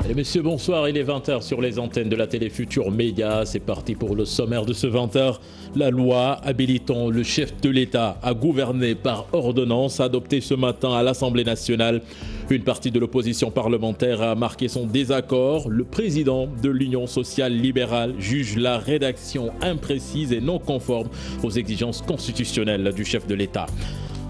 Mesdames et messieurs, bonsoir, il est 20h sur les antennes de la télé Futur Média. C'est parti pour le sommaire de ce 20h. La loi habilitant le chef de l'État à gouverner par ordonnance adoptée ce matin à l'Assemblée nationale. Une partie de l'opposition parlementaire a marqué son désaccord. Le président de l'Union sociale libérale juge la rédaction imprécise et non conforme aux exigences constitutionnelles du chef de l'État.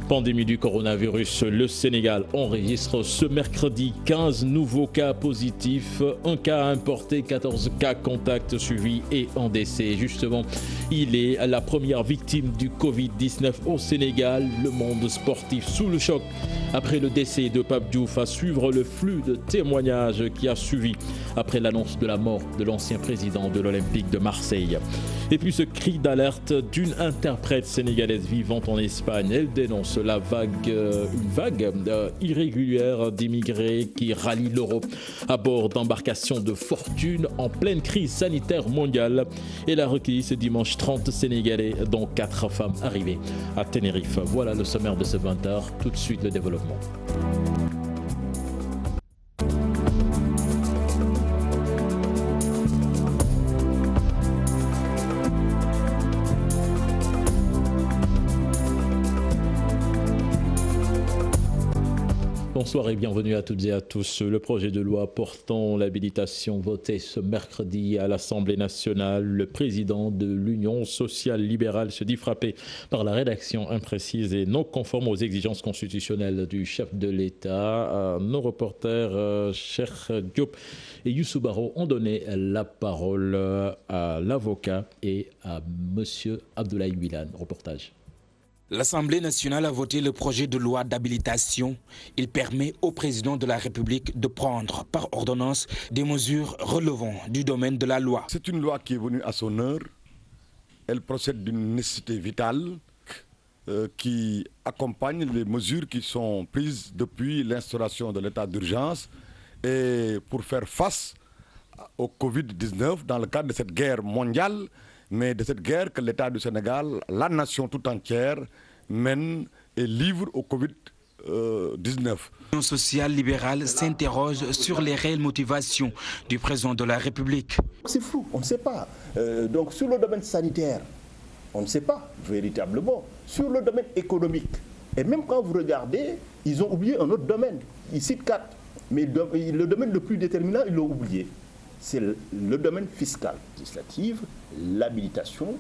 Pandémie du coronavirus, le Sénégal enregistre ce mercredi 15 nouveaux cas positifs, un cas importé, 14 cas contacts suivis et un décès. Justement, il est la première victime du Covid-19 au Sénégal. Le monde sportif sous le choc après le décès de Pape Diouf, à suivre le flux de témoignages qui a suivi après l'annonce de la mort de l'ancien président de l'Olympique de Marseille. Et puis ce cri d'alerte d'une interprète sénégalaise vivant en Espagne. Elle dénonce une vague irrégulière d'immigrés qui rallient l'Europe à bord d'embarcations de fortune en pleine crise sanitaire mondiale. Elle a recueilli ce dimanche 30 Sénégalais, dont 4 femmes arrivées à Tenerife. Voilà le sommaire de ce 20h. Tout de suite le développement. Bonsoir et bienvenue à toutes et à tous. Le projet de loi portant l'habilitation voté ce mercredi à l'Assemblée nationale, le président de l'Union sociale libérale se dit frappé par la rédaction imprécise et non conforme aux exigences constitutionnelles du chef de l'État. Nos reporters Cheikh Diop et Youssou Baro ont donné la parole à l'avocat et à monsieur Abdoulaye Wilane. Reportage. L'Assemblée nationale a voté le projet de loi d'habilitation. Il permet au président de la République de prendre par ordonnance des mesures relevant du domaine de la loi. C'est une loi qui est venue à son heure. Elle procède d'une nécessité vitale qui accompagne les mesures qui sont prises depuis l'instauration de l'état d'urgence et pour faire face au Covid-19 dans le cadre de cette guerre mondiale, mais de cette guerre que l'État du Sénégal, la nation tout entière, mène et livre au Covid-19. L'Union sociale libérale s'interroge sur les réelles motivations du président de la République. C'est flou, on ne sait pas. Donc sur le domaine sanitaire, on ne sait pas véritablement. Sur le domaine économique, et même quand vous regardez, ils ont oublié un autre domaine. Ils citent 4, mais le domaine le plus déterminant, ils l'ont oublié. C'est le domaine fiscal. Législative, l'habilitation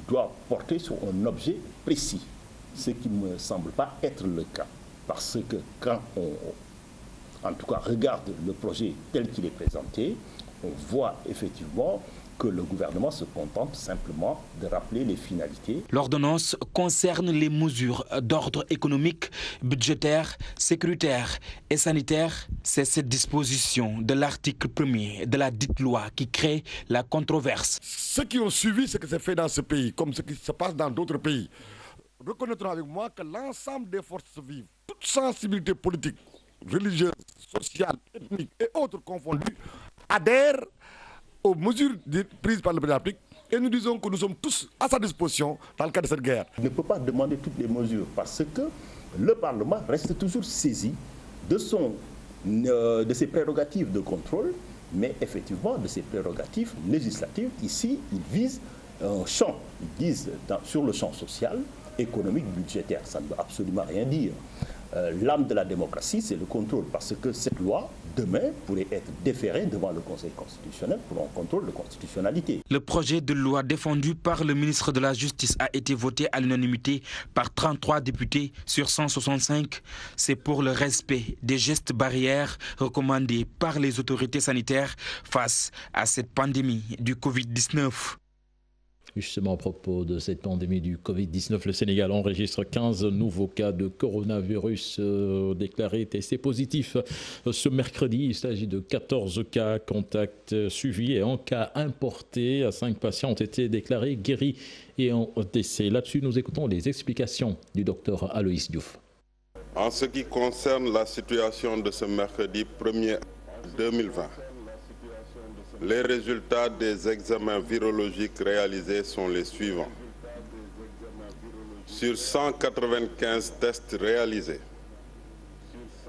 doit porter sur un objet précis, ce qui ne me semble pas être le cas. Parce que quand on, en tout cas, regarde le projet tel qu'il est présenté, on voit effectivement que le gouvernement se contente simplement de rappeler les finalités. L'ordonnance concerne les mesures d'ordre économique, budgétaire, sécuritaire et sanitaire. C'est cette disposition de l'article 1er de la dite loi qui crée la controverse. Ceux qui ont suivi ce qui s'est fait dans ce pays, comme ce qui se passe dans d'autres pays, reconnaîtront avec moi que l'ensemble des forces vives, toute sensibilité politique, religieuse, sociale, ethnique et autres confondues, adhèrent aux mesures prises par le président de la République, et nous disons que nous sommes tous à sa disposition dans le cadre de cette guerre. Il ne peut pas demander toutes les mesures parce que le Parlement reste toujours saisi de ses prérogatives de contrôle, mais effectivement de ses prérogatives législatives. Ici, ils visent un champ, ils disent sur le champ social, économique, budgétaire. Ça ne veut absolument rien dire. L'âme de la démocratie, c'est le contrôle, parce que cette loi, demain, pourrait être déférée devant le Conseil constitutionnel pour un contrôle de constitutionnalité. Le projet de loi défendu par le ministre de la Justice a été voté à l'unanimité par 33 députés sur 165. C'est pour le respect des gestes barrières recommandés par les autorités sanitaires face à cette pandémie du Covid-19. Justement, à propos de cette pandémie du Covid-19, le Sénégal enregistre 15 nouveaux cas de coronavirus déclarés testés positifs. Ce mercredi, il s'agit de 14 cas contacts suivis et un cas importé. 5 patients ont été déclarés guéris et en décès. Là-dessus, nous écoutons les explications du docteur Aloïs Diouf. En ce qui concerne la situation de ce mercredi 1er 2020, les résultats des examens virologiques réalisés sont les suivants. Sur 195 tests réalisés,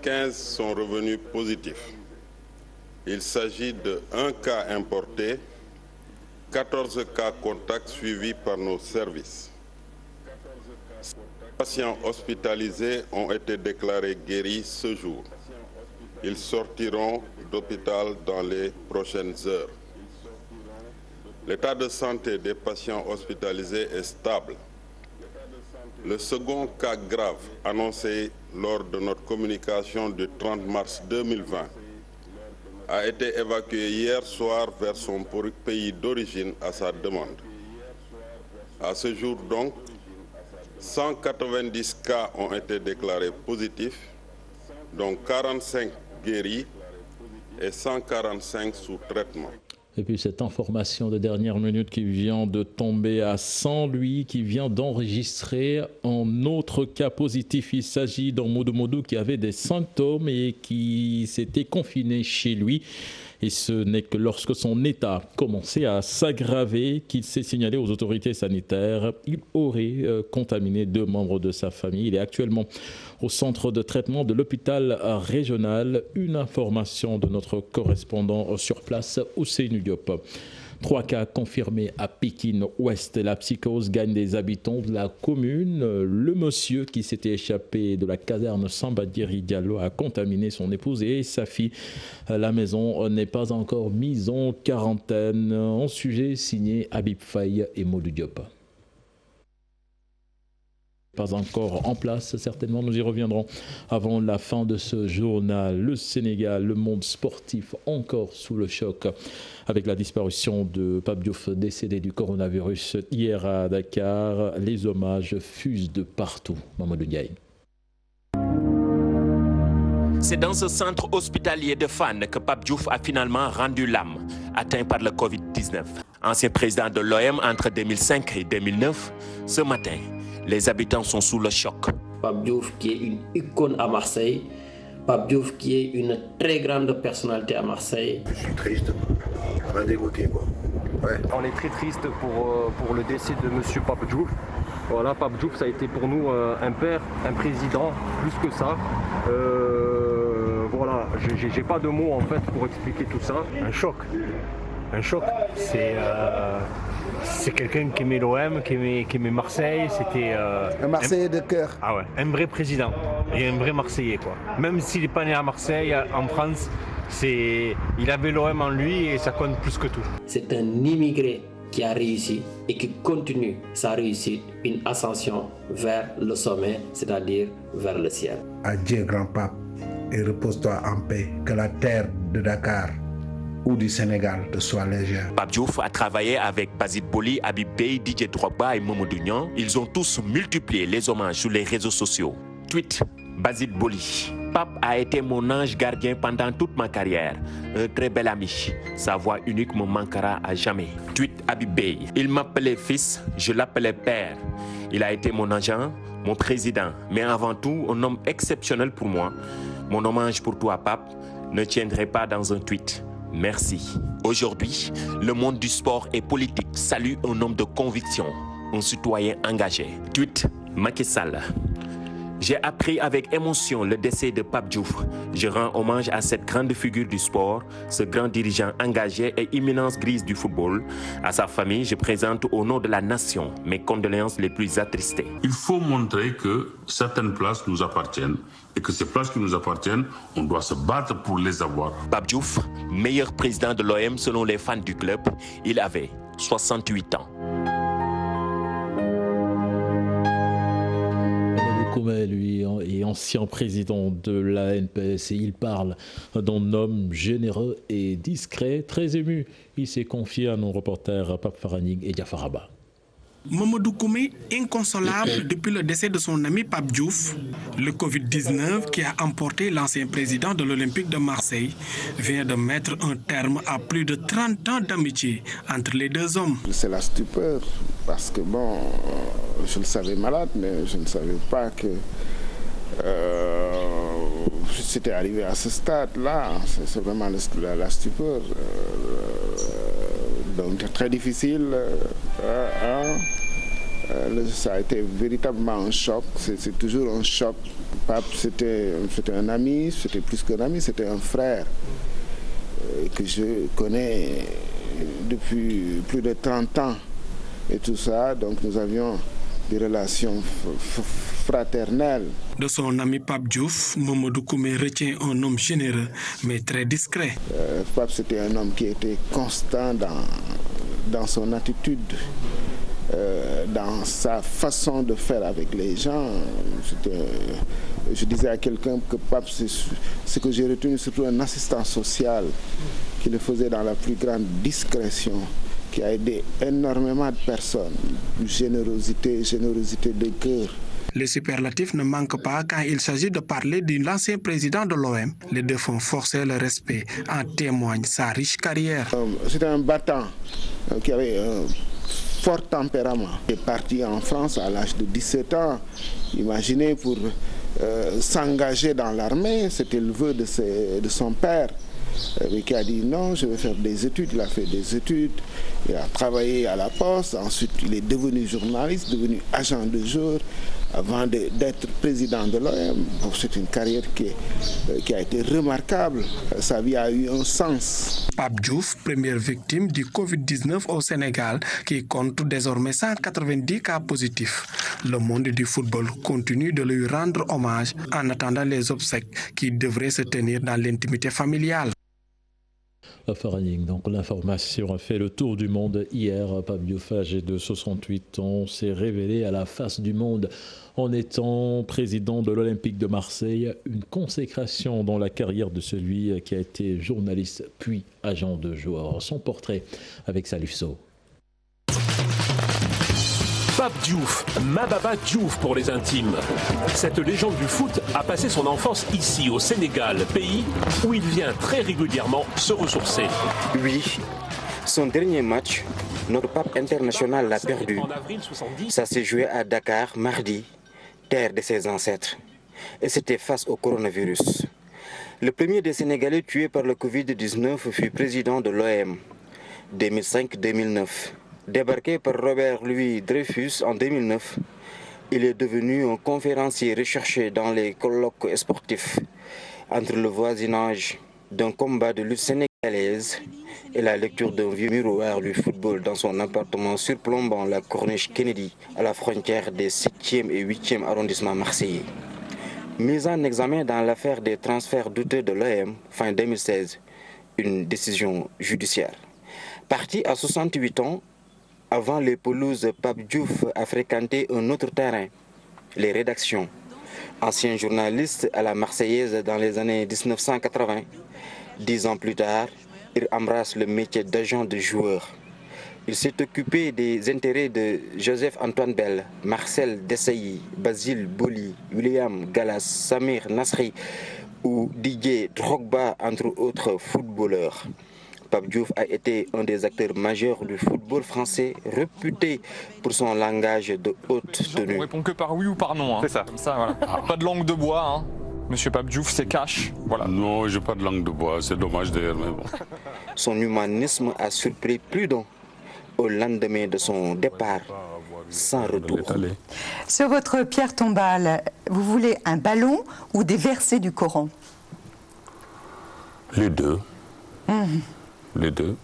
15 sont revenus positifs. Il s'agit de 1 cas importé, 14 cas contacts suivis par nos services. Les patients hospitalisés ont été déclarés guéris ce jour. Ils sortiront d'hôpital dans les prochaines heures. L'état de santé des patients hospitalisés est stable. Le second cas grave annoncé lors de notre communication du 30 mars 2020 a été évacué hier soir vers son pays d'origine à sa demande. À ce jour donc, 190 cas ont été déclarés positifs, dont 45 guéris et 145 sous traitement. Et puis cette information de dernière minute qui vient de tomber à Saint-Louis, qui vient d'enregistrer un autre cas positif. Il s'agit d'un Modou qui avait des symptômes et qui s'était confiné chez lui. Et ce n'est que lorsque son état commençait à s'aggraver qu'il s'est signalé aux autorités sanitaires. Il aurait contaminé 2 membres de sa famille. Il est actuellement au centre de traitement de l'hôpital régional. Une information de notre correspondant sur place, Ousseynou Diop. 3 cas confirmés à Pékin-Ouest. La psychose gagne des habitants de la commune. Le monsieur qui s'était échappé de la caserne Samba Diéry Diallo a contaminé son épouse et sa fille. La maison n'est pas encore mise en quarantaine. Un sujet signé Habib Faye et Modou Diop. Pas encore en place, certainement nous y reviendrons avant la fin de ce journal. Le Sénégal, le monde sportif encore sous le choc avec la disparition de Pape Diouf décédé du coronavirus hier à Dakar. Les hommages fusent de partout. Mamadou Ndiaye. C'est dans ce centre hospitalier de Fann que Pape Diouf a finalement rendu l'âme, atteint par le Covid-19. Ancien président de l'OM entre 2005 et 2009, ce matin, les habitants sont sous le choc. Pape Diouf qui est une icône à Marseille, Pape Diouf qui est une très grande personnalité à Marseille. Je suis triste, on a dégoûté quoi. Ouais. On est très triste pour le décès de monsieur Pape Diouf. Voilà, Pape Diouf ça a été pour nous un père, un président, plus que ça. Voilà, j'ai pas de mots en fait pour expliquer tout ça. Un choc, c'est quelqu'un qui aimait l'OM, qui aimait Marseille, c'était... un Marseillais de cœur. Ah ouais, un vrai président et un vrai Marseillais quoi. Même s'il n'est pas né à Marseille, en France, il avait l'OM en lui et ça compte plus que tout. C'est un immigré qui a réussi et qui continue sa réussite, une ascension vers le sommet, c'est-à-dire vers le ciel. Adieu grand pape et repose-toi en paix, que la terre de Dakar ou du Sénégal te soit légère. Pape Diouf a travaillé avec Basile Boli, Habib Beye, Didier Drogba et Mamadou Niang. Ils ont tous multiplié les hommages sur les réseaux sociaux. Tweet Basile Boli. Pape a été mon ange gardien pendant toute ma carrière. Un très bel ami. Sa voix unique me manquera à jamais. Tweet Habib Beye. Il m'appelait fils, je l'appelais père. Il a été mon agent, mon président, mais avant tout un homme exceptionnel pour moi. Mon hommage pour toi, Pape, ne tiendrait pas dans un tweet. Merci. Aujourd'hui, le monde du sport et politique salue un homme de conviction, un citoyen engagé. Tweet Macky Sall. J'ai appris avec émotion le décès de Pape Diouf. Je rends hommage à cette grande figure du sport, ce grand dirigeant engagé et imminence grise du football. À sa famille, je présente au nom de la nation mes condoléances les plus attristées. Il faut montrer que certaines places nous appartiennent et que ces places qui nous appartiennent, on doit se battre pour les avoir. Pape Diouf, meilleur président de l'OM selon les fans du club, il avait 68 ans. Lui est ancien président de la NPS et il parle d'un homme généreux et discret, très ému. Il s'est confié à nos reporters Pape Faranig et Diafaraba. Mamadou Koumé, inconsolable depuis le décès de son ami Pape Diouf, le Covid-19 qui a emporté l'ancien président de l'Olympique de Marseille vient de mettre un terme à plus de 30 ans d'amitié entre les deux hommes. C'est la stupeur parce que bon, je le savais malade, mais je ne savais pas que c'était arrivé à ce stade-là. C'est vraiment la stupeur. Donc très difficile. Ça a été véritablement un choc. C'est toujours un choc. Pape, c'était un ami, c'était plus qu'un ami, c'était un frère. que je connais depuis plus de 30 ans et tout ça. Donc nous avions des relations fraternelles. De son ami Pape Diouf, Mamadou Koumé retient un homme généreux mais très discret. Pape, c'était un homme qui était constant dans son attitude, dans sa façon de faire avec les gens. Je disais à quelqu'un que Pape, ce que j'ai retenu, surtout un assistant social qui le faisait dans la plus grande discrétion, qui a aidé énormément de personnes, générosité de cœur. Les superlatifs ne manquent pas quand il s'agit de parler de l'ancien président de l'OM. Les deux font forcer le respect, en témoigne sa riche carrière. C'était un battant qui avait un fort tempérament. Il est parti en France à l'âge de 17 ans. Imaginez, pour s'engager dans l'armée, c'était le vœu de son père, qui a dit non, je vais faire des études. Il a fait des études, il a travaillé à la poste, ensuite il est devenu journaliste, devenu agent de jour, avant d'être président de l'OM. C'est une carrière qui a été remarquable. Sa vie a eu un sens. Pape Diouf, première victime du Covid-19 au Sénégal, qui compte désormais 190 cas positifs. Le monde du football continue de lui rendre hommage en attendant les obsèques qui devraient se tenir dans l'intimité familiale. Donc l'information a fait le tour du monde hier. Pape Diouf, âgé de 68 ans, s'est révélé à la face du monde en étant président de l'Olympique de Marseille. Une consécration dans la carrière de celui qui a été journaliste puis agent de joueur. Son portrait avec Salif Sow. Pape Diouf, Mababa Diouf pour les intimes. Cette légende du foot a passé son enfance ici au Sénégal, pays où il vient très régulièrement se ressourcer. Oui, son dernier match, notre pape international l'a perdu. Ça s'est joué à Dakar mardi, terre de ses ancêtres. Et c'était face au coronavirus. Le premier des Sénégalais tués par le Covid-19 fut président de l'OM, 2005-2009. Débarqué par Robert Louis Dreyfus en 2009, il est devenu un conférencier recherché dans les colloques sportifs entre le voisinage d'un combat de lutte sénégalaise et la lecture d'un vieux miroir du football dans son appartement surplombant la corniche Kennedy à la frontière des 7e et 8e arrondissements marseillais. Mise en examen dans l'affaire des transferts douteux de l'OM fin 2016, une décision judiciaire. Parti à 68 ans, avant les pelouses, Pape Diouf a fréquenté un autre terrain, les rédactions. Ancien journaliste à la Marseillaise dans les années 1980, 10 ans plus tard, il embrasse le métier d'agent de joueur. Il s'est occupé des intérêts de Joseph-Antoine Bell, Marcel Desailly, Basile Boli, William Gallas, Samir Nasri ou Didier Drogba, entre autres footballeurs. Pape Diouf a été un des acteurs majeurs du football français, réputé pour son langage de haute tenue. On répond que par oui ou par non. Hein. C'est ça. Comme ça, voilà. Pas de langue de bois. Hein. Monsieur Pape Diouf, c'est cash. Voilà. Non, j'ai pas de langue de bois. C'est dommage d'ailleurs, mais bon. Son humanisme a surpris plus d'un au lendemain de son départ, sans retour. Sur votre pierre tombale, vous voulez un ballon ou des versets du Coran? Les deux. Les deux.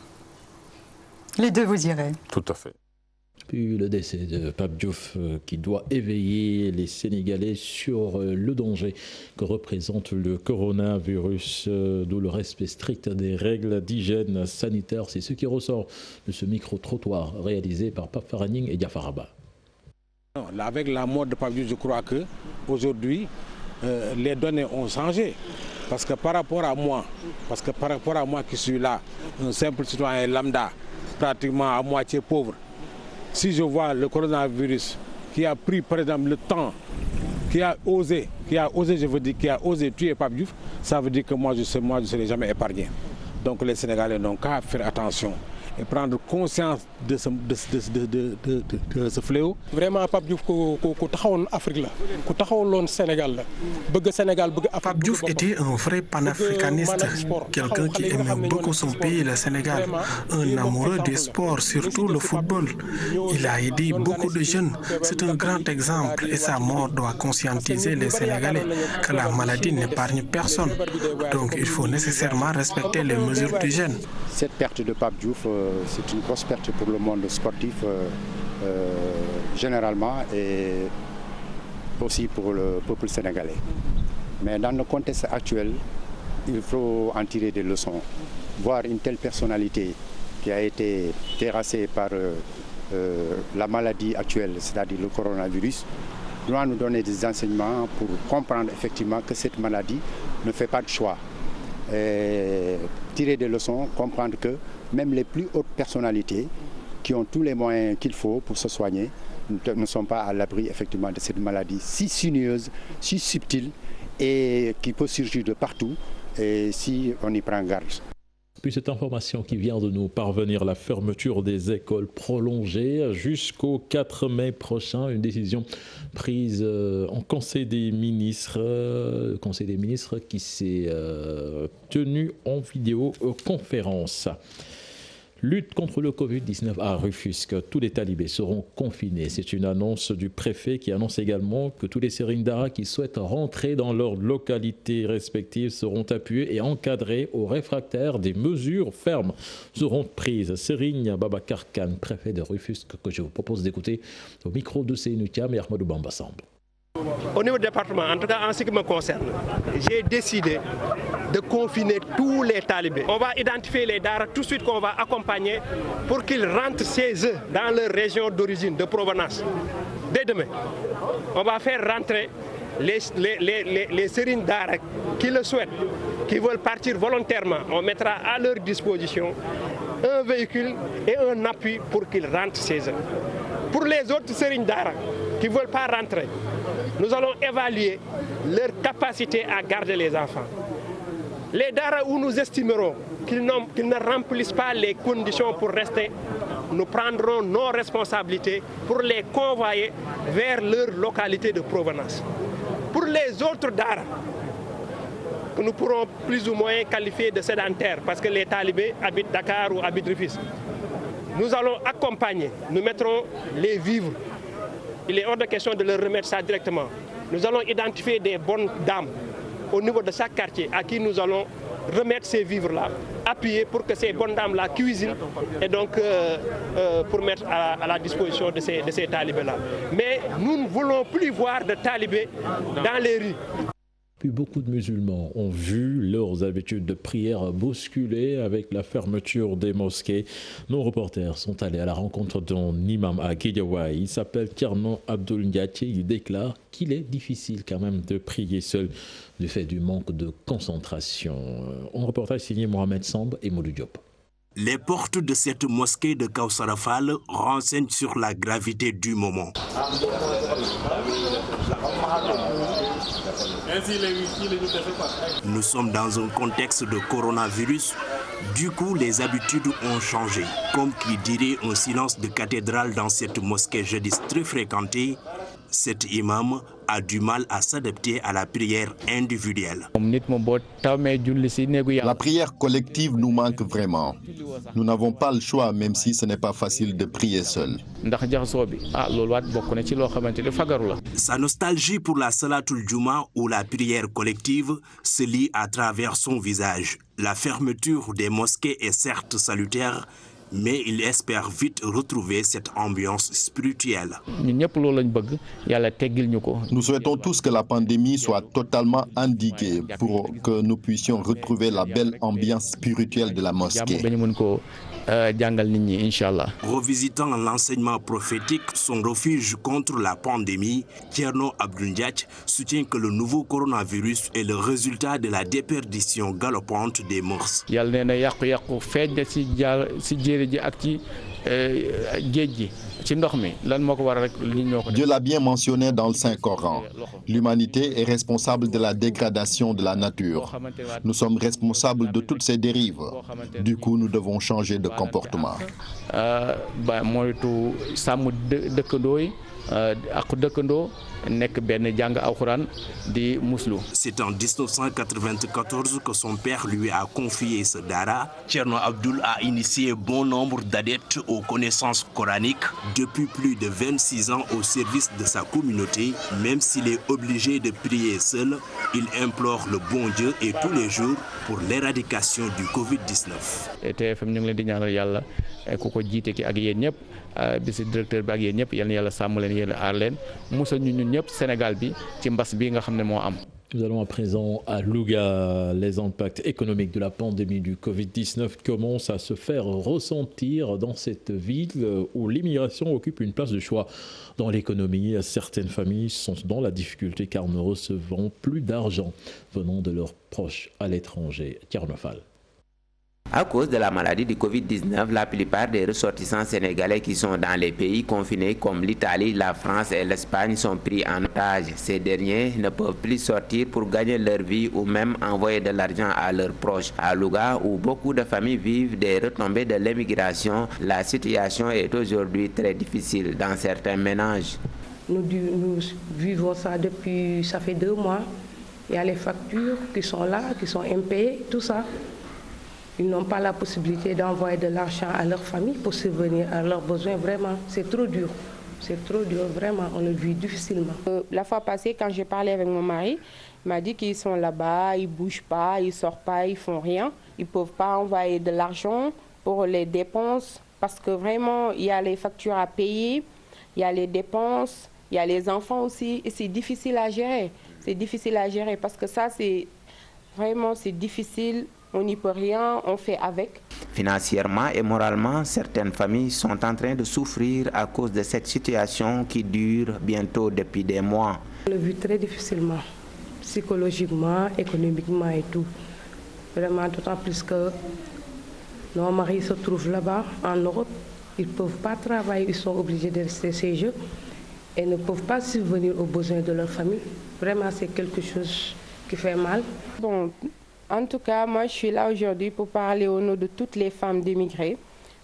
Les deux, vous direz. Tout à fait. Puis le décès de Pape Diouf qui doit éveiller les Sénégalais sur le danger que représente le coronavirus, d'où le respect strict des règles d'hygiène sanitaire. C'est ce qui ressort de ce micro-trottoir réalisé par Pape Faraning et Diafaraba. Avec la mort de Pape Diouf, je crois qu'aujourd'hui, les données ont changé. Parce que par rapport à moi qui suis là, un simple citoyen lambda, pratiquement à moitié pauvre, si je vois le coronavirus qui a pris par exemple le temps, qui a osé tuer Pape Diouf, ça veut dire que moi je ne serai jamais épargné. Donc les Sénégalais n'ont qu'à faire attention et prendre conscience de ce fléau. Vraiment, Pape Diouf, Afrique, Sénégal. Pape Diouf était un vrai panafricaniste, quelqu'un qui aimait beaucoup son pays, le Sénégal, un amoureux du sport, surtout le football. Il a aidé beaucoup de jeunes. C'est un grand exemple et sa mort doit conscientiser les Sénégalais que la maladie n'épargne personne. Donc il faut nécessairement respecter les mesures d'hygiène. Cette perte de Pape Diouf, c'est une grosse perte pour le monde sportif généralement et aussi pour le peuple sénégalais. Mais dans le contexte actuel, il faut en tirer des leçons. Voir une telle personnalité qui a été terrassée par la maladie actuelle, c'est-à-dire le coronavirus, doit nous donner des enseignements pour comprendre effectivement que cette maladie ne fait pas de choix. Et tirer des leçons, comprendre que même les plus hautes personnalités qui ont tous les moyens qu'il faut pour se soigner ne sont pas à l'abri effectivement de cette maladie si sinueuse, si subtile et qui peut surgir de partout et si on y prend garde. Puis cette information qui vient de nous parvenir, la fermeture des écoles prolongée jusqu'au 4 mai prochain, une décision prise en Conseil des ministres qui s'est tenu en vidéoconférence. Lutte contre le Covid-19 à Rufisque. Tous les talibés seront confinés. C'est une annonce du préfet qui annonce également que tous les Serigne Dara qui souhaitent rentrer dans leurs localités respectives seront appuyés et encadrés aux réfractaires. Des mesures fermes seront prises. Serigne Babacar Kane, préfet de Rufisque, que je vous propose d'écouter au micro de Seynou Thiam et Ahmadou Bamba Samb. Au niveau du département, en tout cas en ce qui me concerne, j'ai décidé de confiner tous les talibés. On va identifier les daras tout de suite qu'on va accompagner pour qu'ils rentrent chez eux dans leur région d'origine, de provenance. Dès demain, on va faire rentrer les Serigne Dara qui le souhaitent, qui veulent partir volontairement. On mettra à leur disposition un véhicule et un appui pour qu'ils rentrent chez eux. Pour les autres Serigne Dara qui ne veulent pas rentrer, nous allons évaluer leur capacité à garder les enfants. Les Dara où nous estimerons qu'ils ne remplissent pas les conditions pour rester, nous prendrons nos responsabilités pour les convoyer vers leur localité de provenance. Pour les autres Dara, que nous pourrons plus ou moins qualifier de sédentaires, parce que les talibés habitent Dakar ou habitent Rufisque, nous allons accompagner, nous mettrons les vivres. Il est hors de question de leur remettre ça directement. Nous allons identifier des bonnes dames au niveau de chaque quartier à qui nous allons remettre ces vivres-là, appuyer pour que ces bonnes dames-là cuisinent et donc pour mettre à la disposition de ces talibés-là. Mais nous ne voulons plus voir de talibés dans les rues. Puis beaucoup de musulmans ont vu leurs habitudes de prière bousculées avec la fermeture des mosquées. Nos reporters sont allés à la rencontre d'un imam à Guédiawaye. Il s'appelle Thierno Abdoul Ndiaye. Il déclare qu'il est difficile quand même de prier seul du fait du manque de concentration. Un reportage signé Mohamed Samb et Modou Diop. Les portes de cette mosquée de Kausarafal renseignent sur la gravité du moment. Nous sommes dans un contexte de coronavirus. Du coup, les habitudes ont changé. Comme qui dirait un silence de cathédrale dans cette mosquée jadis très fréquentée, cet imam a du mal à s'adapter à la prière individuelle. La prière collective nous manque vraiment. Nous n'avons pas le choix, même si ce n'est pas facile de prier seul. Sa nostalgie pour la Salatul Juma ou la prière collective se lit à travers son visage. La fermeture des mosquées est certes salutaire, mais il espère vite retrouver cette ambiance spirituelle. Nous souhaitons tous que la pandémie soit totalement endiguée pour que nous puissions retrouver la belle ambiance spirituelle de la mosquée. Revisitant l'enseignement prophétique, son refuge contre la pandémie, Thierno Abdoul Ndiaye soutient que le nouveau coronavirus est le résultat de la déperdition galopante des mœurs. Dieu l'a bien mentionné dans le Saint-Coran. L'humanité est responsable de la dégradation de la nature. Nous sommes responsables de toutes ces dérives. Du coup, nous devons changer de comportement. C'est en 1994 que son père lui a confié ce dara. Thierno Abdoul a initié bon nombre d'adeptes aux connaissances coraniques. Depuis plus de 26 ans au service de sa communauté, même s'il est obligé de prier seul, il implore le bon Dieu et tous les jours pour l'éradication du Covid-19. Nous allons à présent à Louga. Les impacts économiques de la pandémie du Covid-19 commencent à se faire ressentir dans cette ville où l'immigration occupe une place de choix dans l'économie. Certaines familles sont dans la difficulté car ne recevant plus d'argent venant de leurs proches à l'étranger. Carnofal. À cause de la maladie du Covid-19, la plupart des ressortissants sénégalais qui sont dans les pays confinés comme l'Italie, la France et l'Espagne sont pris en otage. Ces derniers ne peuvent plus sortir pour gagner leur vie ou même envoyer de l'argent à leurs proches. À Louga, où beaucoup de familles vivent des retombées de l'immigration, la situation est aujourd'hui très difficile dans certains ménages. Nous vivons ça depuis, ça fait 2 mois. Il y a les factures qui sont là, qui sont impayées, tout ça. Ils n'ont pas la possibilité d'envoyer de l'argent à leur famille pour subvenir à leurs besoins. Vraiment, c'est trop dur. C'est trop dur, vraiment, on le vit difficilement. La fois passée, quand j'ai parlé avec mon mari, il m'a dit qu'ils sont là-bas, ils ne bougent pas, ils ne sortent pas, ils ne font rien. Ils ne peuvent pas envoyer de l'argent pour les dépenses parce que vraiment, il y a les factures à payer, il y a les dépenses, il y a les enfants aussi. Et c'est difficile à gérer. C'est difficile à gérer parce que ça, c'est vraiment, c'est difficile. On n'y peut rien, on fait avec. Financièrement et moralement, certaines familles sont en train de souffrir à cause de cette situation qui dure bientôt depuis des mois. On le vit très difficilement, psychologiquement, économiquement et tout. Vraiment, d'autant plus que nos maris se trouvent là-bas, en Europe. Ils ne peuvent pas travailler, ils sont obligés de rester chez eux et ne peuvent pas subvenir aux besoins de leur famille. Vraiment, c'est quelque chose qui fait mal. Bon. En tout cas, moi, je suis là aujourd'hui pour parler au nom de toutes les femmes d'immigrés.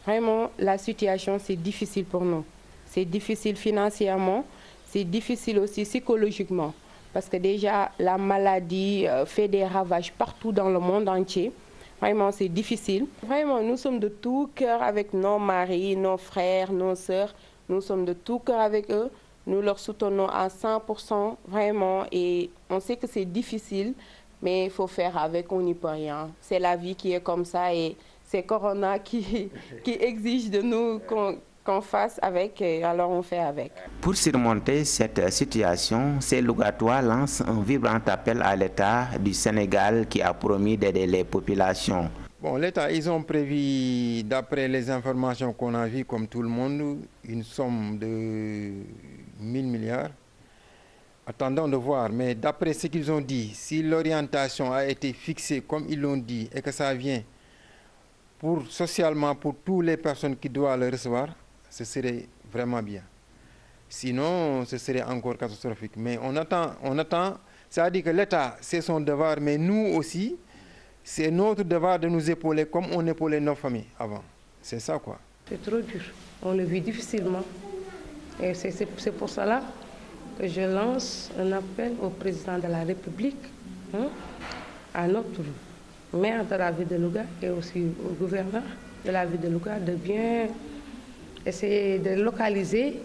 Vraiment, la situation, c'est difficile pour nous. C'est difficile financièrement, c'est difficile aussi psychologiquement. Parce que déjà, la maladie fait des ravages partout dans le monde entier. Vraiment, c'est difficile. Vraiment, nous sommes de tout cœur avec nos maris, nos frères, nos sœurs. Nous sommes de tout cœur avec eux. Nous leur soutenons à 100%, vraiment. Et on sait que c'est difficile. Mais il faut faire avec, on n'y peut rien. C'est la vie qui est comme ça et c'est Corona qui exige de nous qu'on fasse avec, et alors on fait avec. Pour surmonter cette situation, ces Lougatois lancent un vibrant appel à l'État du Sénégal qui a promis d'aider les populations. Bon, l'État, ils ont prévu, d'après les informations qu'on a vues comme tout le monde, une somme de 1000 milliards. Attendons de voir, mais d'après ce qu'ils ont dit, si l'orientation a été fixée comme ils l'ont dit et que ça vient socialement pour toutes les personnes qui doivent le recevoir, ce serait vraiment bien. Sinon, ce serait encore catastrophique. Mais on attend, ça veut dire que l'État, c'est son devoir, mais nous aussi, c'est notre devoir de nous épauler comme on épaulait nos familles avant. C'est ça quoi. C'est trop dur, on le vit difficilement. Et c'est pour cela que je lance un appel au président de la République, à notre maire de la ville de Louga et aussi au gouverneur de la ville de Louga de bien essayer de localiser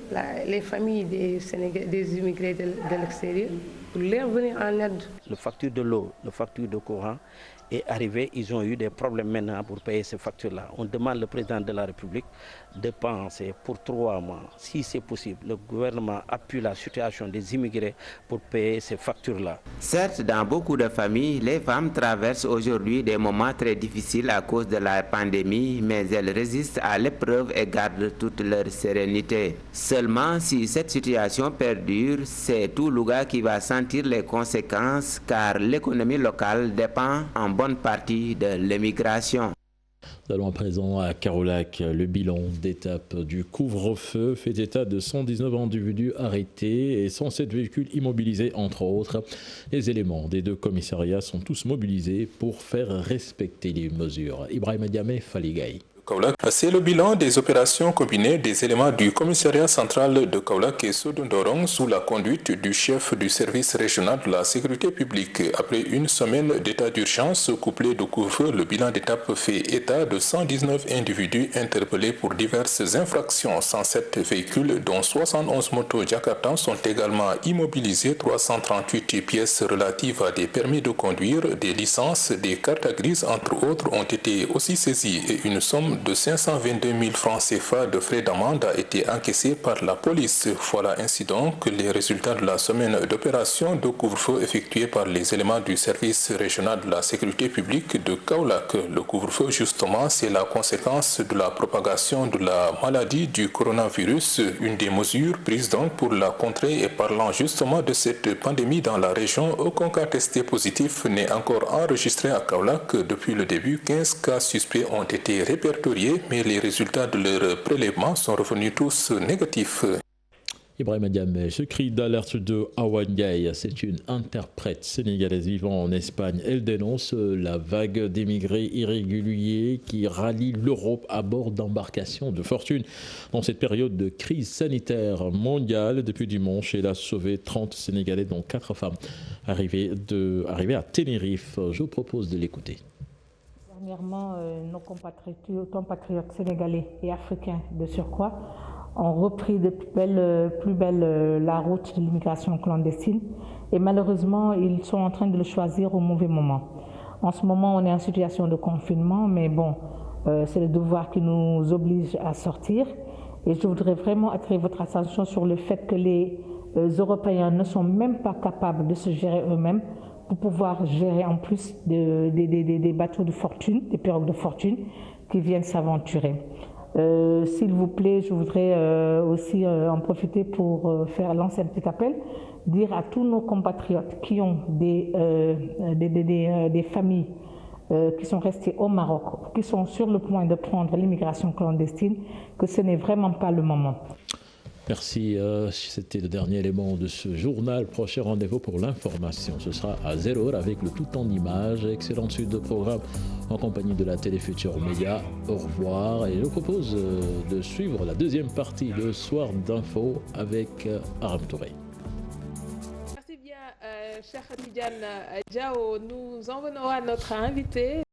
les familles des immigrés de l'extérieur pour leur venir en aide. Le facture de l'eau, le facture de courant est arrivé, ils ont eu des problèmes maintenant pour payer ces factures-là. On demande au président de la République de penser pour 3 mois, si c'est possible, le gouvernement appuie la situation des immigrés pour payer ces factures-là. Certes, dans beaucoup de familles, les femmes traversent aujourd'hui des moments très difficiles à cause de la pandémie, mais elles résistent à l'épreuve et gardent toute leur sérénité. Seulement, si cette situation perdure, c'est tout Louga qui va sentir les conséquences, car l'économie locale dépend en bonne partie de l'immigration. Nous allons à présent à Kaolack. Le bilan d'étape du couvre-feu fait état de 119 individus arrêtés et 107 véhicules immobilisés, entre autres. Les éléments des deux commissariats sont tous mobilisés pour faire respecter les mesures. Ibrahim Diamé, Faligay. C'est le bilan des opérations combinées des éléments du commissariat central de Kaolack et Sodondorong sous la conduite du chef du service régional de la sécurité publique. Après une semaine d'état d'urgence couplé de couvre-feu, le bilan d'étape fait état de 119 individus interpellés pour diverses infractions. 107 véhicules, dont 71 motos Jakarta, sont également immobilisés. 338 pièces relatives à des permis de conduire, des licences, des cartes grises, entre autres, ont été aussi saisies et une somme de 522 000 francs CFA de frais d'amende a été encaissé par la police. Voilà ainsi donc les résultats de la semaine d'opération de couvre-feu effectuée par les éléments du service régional de la sécurité publique de Kaolack. Le couvre-feu, justement, c'est la conséquence de la propagation de la maladie du coronavirus, une des mesures prises donc pour la contrer. Et parlant justement de cette pandémie dans la région, aucun cas testé positif n'est encore enregistré à Kaolack. Depuis le début, 15 cas suspects ont été répertoriés, mais les résultats de leur prélèvement sont revenus tous négatifs. Ibrahim Diamé, ce cri d'alerte de Awa Ndiaye, c'est une interprète sénégalaise vivant en Espagne. Elle dénonce la vague d'émigrés irréguliers qui rallient l'Europe à bord d'embarcations de fortune. Dans cette période de crise sanitaire mondiale, depuis dimanche, elle a sauvé 30 Sénégalais, dont 4 femmes arrivées à Tenerife. Je vous propose de l'écouter. Dernièrement, nos compatriotes sénégalais et africains de surcroît ont repris de plus belle la route de l'immigration clandestine et malheureusement, ils sont en train de le choisir au mauvais moment. En ce moment, on est en situation de confinement, mais bon, c'est le devoir qui nous oblige à sortir. Et je voudrais vraiment attirer votre attention sur le fait que les Européens ne sont même pas capables de se gérer eux-mêmes pour pouvoir gérer en plus des bateaux de fortune, des pirogues de fortune qui viennent s'aventurer. S'il vous plaît, je voudrais aussi en profiter pour lancer un petit appel, dire à tous nos compatriotes qui ont des familles qui sont restées au Maroc, qui sont sur le point de prendre l'immigration clandestine, que ce n'est vraiment pas le moment. Merci, c'était le dernier élément de ce journal. Prochain rendez-vous pour l'information, ce sera à 0h avec le tout en images. Excellente suite de programme en compagnie de la Télé Futur Média. Au revoir et je vous propose de suivre la deuxième partie, le soir d'info avec Aram Touré. Merci bien, cher Tidiane Diao. Nous en venons à notre invité.